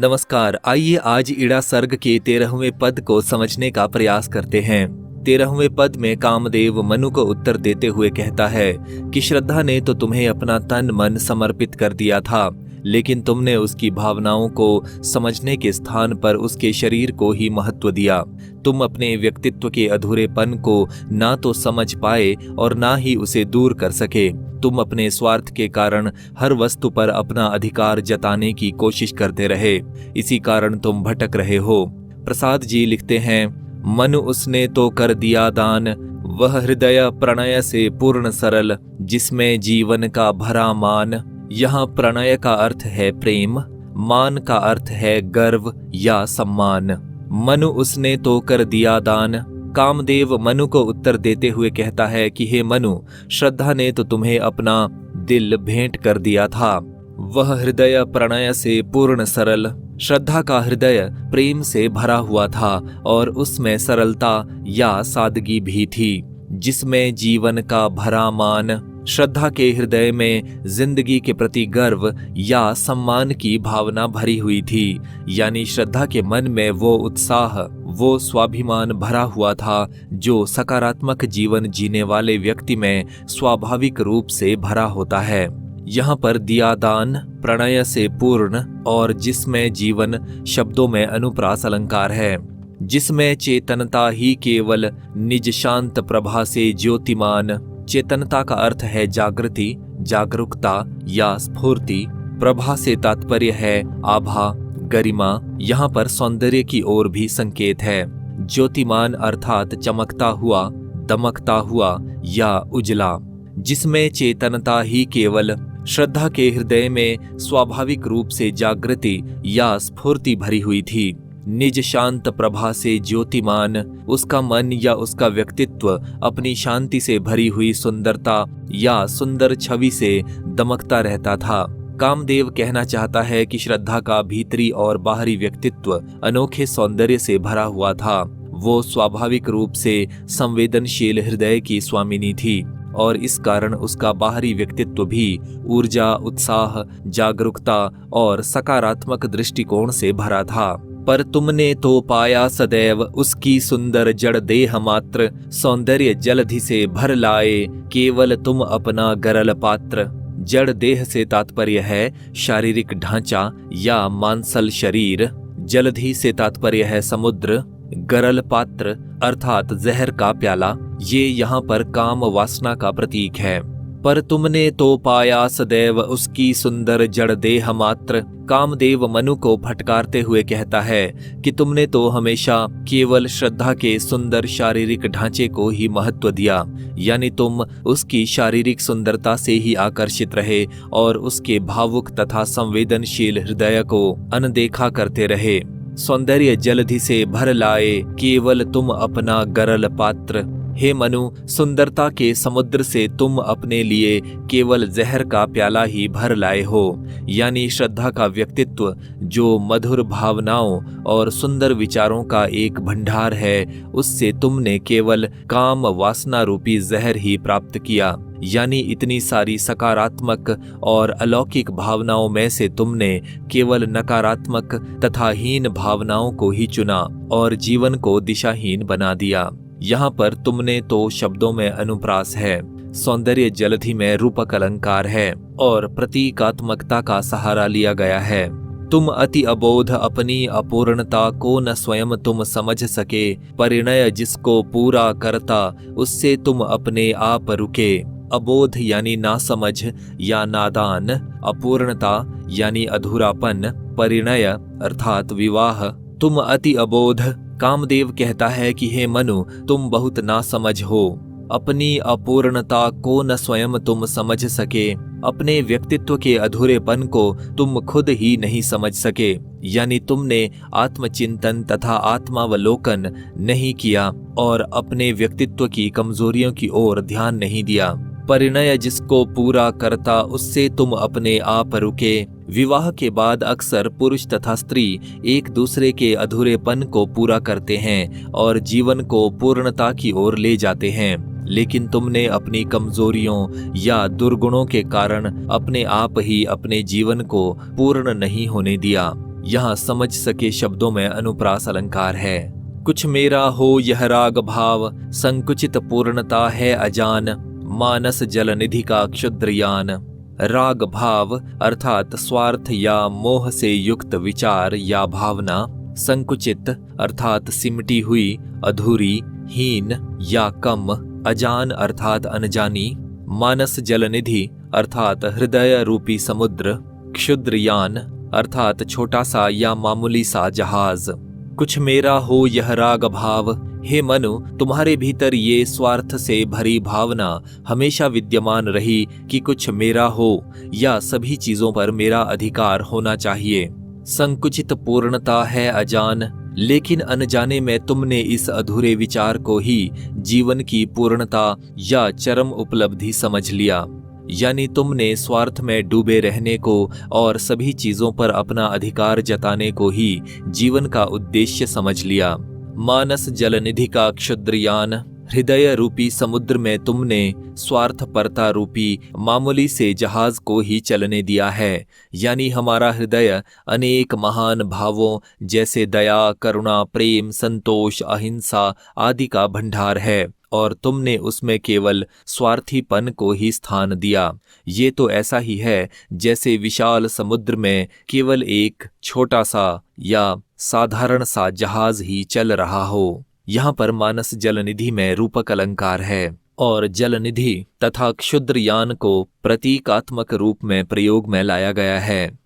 नमस्कार। आइए आज इड़ा सर्ग के 13वें पद को समझने का प्रयास करते हैं। 13वें पद में कामदेव मनु को उत्तर देते हुए कहता है कि श्रद्धा ने तो तुम्हें अपना तन मन समर्पित कर दिया था, लेकिन तुमने उसकी भावनाओं को समझने के स्थान पर उसके शरीर को ही महत्व दिया। तुम अपने व्यक्तित्व के अधूरेपन को ना तो समझ पाए और ना ही उसे दूर कर सके। तुम अपने स्वार्थ के कारण हर वस्तु पर अपना अधिकार जताने की कोशिश करते रहे, इसी कारण तुम भटक रहे हो। प्रसाद जी लिखते हैं, मनु उसने तो कर दिया दान, वह हृदय प्रणय से पूर्ण सरल, जिसमें जीवन का भरा मान। यहाँ प्रणय का अर्थ है प्रेम, मान का अर्थ है गर्व या सम्मान। मनु उसने तो कर दिया दान। कामदेव मनु को उत्तर देते हुए कहता है कि हे मनु, श्रद्धा ने तो तुम्हें अपना दिल भेंट कर दिया था। वह हृदय प्रणय से पूर्ण सरल, श्रद्धा का हृदय प्रेम से भरा हुआ था और उसमें सरलता या सादगी भी थी, जिसमें जीवन का भरा मान। श्रद्धा के हृदय में जिंदगी के प्रति गर्व या सम्मान की भावना भरी हुई थी, यानी श्रद्धा के मन में वो उत्साह, वो स्वाभिमान भरा हुआ था जो सकारात्मक जीवन जीने वाले व्यक्ति में स्वाभाविक रूप से भरा होता है। यहाँ पर दिया दान, प्रणय से पूर्ण और जिसमें जीवन शब्दों में अनुप्रास अलंकार है, जिसमें चेतनता ही केवल निज शांत प्रभा से ज्योतिमान। चेतनता का अर्थ है जागृति, जागरूकता या स्फूर्ति। प्रभा से तात्पर्य है आभा, गरिमा। यहाँ पर सौंदर्य की ओर भी संकेत है। ज्योतिमान अर्थात चमकता हुआ, दमकता हुआ या उजला। जिसमें चेतनता ही केवल, श्रद्धा के हृदय में स्वाभाविक रूप से जागृति या स्फूर्ति भरी हुई थी। निज शांत प्रभा से ज्योतिमान, उसका मन या उसका व्यक्तित्व अपनी शांति से भरी हुई सुंदरता या सुंदर छवि से दमकता रहता था। कामदेव कहना चाहता है कि श्रद्धा का भीतरी और बाहरी व्यक्तित्व अनोखे सौंदर्य से भरा हुआ था। वो स्वाभाविक रूप से संवेदनशील हृदय की स्वामिनी थी और इस कारण उसका बाहरी व्यक्तित्व भी ऊर्जा, उत्साह, जागरूकता और सकारात्मक दृष्टिकोण से भरा था। पर तुमने तो पाया सदैव उसकी सुंदर जड़ देह मात्र, सौंदर्य जलधि से भर लाए, केवल तुम अपना गरल पात्र। जड़ देह से तात्पर्य है शारीरिक ढांचा या मांसल शरीर। जलधि से तात्पर्य है समुद्र। गरल पात्र अर्थात जहर का प्याला, ये यहाँ पर काम वासना का प्रतीक है। पर तुमने तो पाया सदैव उसकी सुंदर जड़ देह मात्र। कामदेव मनु को फटकारते हुए कहता है कि तुमने तो हमेशा केवल श्रद्धा के सुंदर शारीरिक ढांचे को ही महत्व दिया, यानी तुम उसकी शारीरिक सुंदरता से ही आकर्षित रहे और उसके भावुक तथा संवेदनशील हृदय को अनदेखा करते रहे। सौंदर्य जलधि से भर लाए, केवल तुम अपना गरल पात्र। हे मनु, सुंदरता के समुद्र से तुम अपने लिए केवल जहर का प्याला ही भर लाए हो, यानी श्रद्धा का व्यक्तित्व जो मधुर भावनाओं और सुंदर विचारों का एक भंडार है, उससे तुमने केवल काम वासना रूपी जहर ही प्राप्त किया। यानी इतनी सारी सकारात्मक और अलौकिक भावनाओं में से तुमने केवल नकारात्मक तथा हीन भावनाओं को ही चुना और जीवन को दिशाहीन बना दिया। यहाँ पर तुमने तो शब्दों में अनुप्रास है, सौंदर्य जलधि में रूपक अलंकार है और प्रतीकात्मकता का सहारा लिया गया है। तुम अति अबोध अपनी अपूर्णता को न स्वयं तुम समझ सके, परिणय जिसको पूरा करता उससे तुम अपने आप रुके। अबोध यानी नासमझ या नादान, अपूर्णता यानी अधूरापन, परिणय अर्थात विवाह। तुम अति अबोध। कामदेव कहता है कि हे मनु, तुम बहुत नासमझ हो। अपनी अपूर्णता को न स्वयं तुम समझ सके, अपने व्यक्तित्व के अधूरेपन को तुम खुद ही नहीं समझ सके, यानी तुमने आत्मचिंतन तथा आत्मावलोकन नहीं किया और अपने व्यक्तित्व की कमजोरियों की ओर ध्यान नहीं दिया। परिणय जिसको पूरा करता उससे तुम अपने आप रुके। विवाह के बाद अक्सर पुरुष तथा स्त्री एक दूसरे के अधूरेपन को पूरा करते हैं और जीवन को पूर्णता की ओर ले जाते हैं, लेकिन तुमने अपनी कमजोरियों या दुर्गुणों के कारण अपने आप ही अपने जीवन को पूर्ण नहीं होने दिया। यहाँ समझ सके शब्दों में अनुप्रास अलंकार है। कुछ मेरा हो यह राग भाव, संकुचित पूर्णता है अजान, मानस जल निधि का क्षुद्रयान। राग भाव अर्थात स्वार्थ या मोह से युक्त विचार या भावना, संकुचित अर्थात सिमटी हुई, अधूरी, हीन या कम, अजान अर्थात अनजानी, मानस जलनिधि अर्थात हृदय रूपी समुद्र, क्षुद्रयान अर्थात छोटा सा या मामूली सा जहाज। कुछ मेरा हो यह राग भाव, हे मनु तुम्हारे भीतर ये स्वार्थ से भरी भावना हमेशा विद्यमान रही कि कुछ मेरा हो या सभी चीजों पर मेरा अधिकार होना चाहिए। संकुचित पूर्णता है अजान, लेकिन अनजाने में तुमने इस अधूरे विचार को ही जीवन की पूर्णता या चरम उपलब्धि समझ लिया। यानी तुमने स्वार्थ में डूबे रहने को और सभी चीजों पर अपना अधिकार जताने को ही जीवन का उद्देश्य समझ लिया। मानस जलनिधि का क्षुद्रयान, हृदय रूपी समुद्र में तुमने स्वार्थपरता रूपी मामूली से जहाज को ही चलने दिया है। यानी हमारा हृदय अनेक महान भावों जैसे दया, करुणा, प्रेम, संतोष, अहिंसा आदि का भंडार है और तुमने उसमें केवल स्वार्थीपन को ही स्थान दिया। ये तो ऐसा ही है जैसे विशाल समुद्र में केवल एक छोटा सा या साधारण सा जहाज ही चल रहा हो। यहाँ पर मानस जलनिधि में रूपक अलंकार है और जलनिधि तथा क्षुद्रयान को प्रतीकात्मक रूप में प्रयोग में लाया गया है।